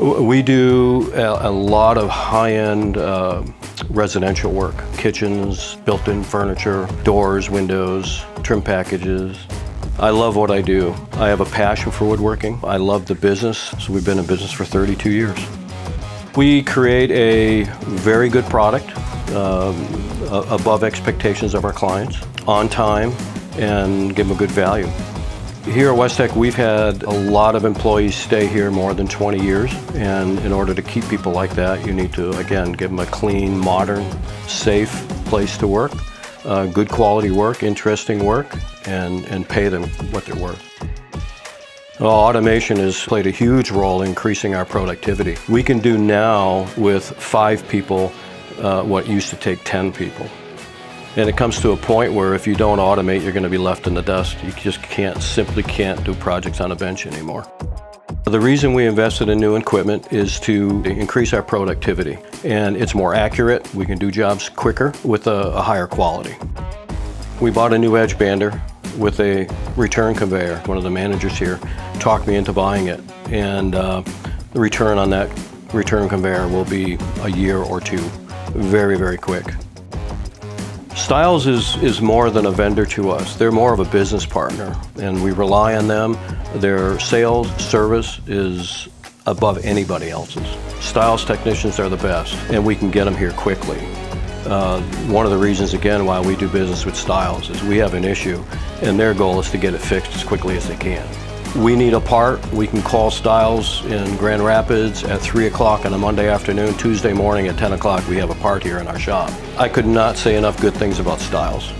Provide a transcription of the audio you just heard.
We do a lot of high-end residential work, kitchens, built-in furniture, doors, windows, trim packages. I love what I do. I have a passion for woodworking. I love the business, so we've been in business for 32 years. We create a very good product, above expectations of our clients, on time, and give them a good value. Here at Westek, we've had a lot of employees stay here more than 20 years, and in order to keep people like that, you need to, again, give them a clean, modern, safe place to work, good quality work, interesting work, and pay them what they're worth. Well, automation has played a huge role in increasing our productivity. We can do now with 5 people what used to take 10 people. And it comes to a point where if you don't automate, you're going to be left in the dust. You just simply can't do projects on a bench anymore. The reason we invested in new equipment is to increase our productivity. And it's more accurate. We can do jobs quicker with a higher quality. We bought a new edge bander with a return conveyor. One of the managers here talked me into buying it. And the return on that return conveyor will be a year or 2. Very, very quick. Stiles is more than a vendor to us. They're more of a business partner, and we rely on them. Their sales service is above anybody else's. Stiles technicians are the best, and we can get them here quickly. One of the reasons, again, why we do business with Stiles is we have an issue, and their goal is to get it fixed as quickly as they can. We need a part, we can call Stiles in Grand Rapids at 3 o'clock on a Monday afternoon. Tuesday morning at 10 o'clock we have a part here in our shop. I could not say enough good things about Stiles.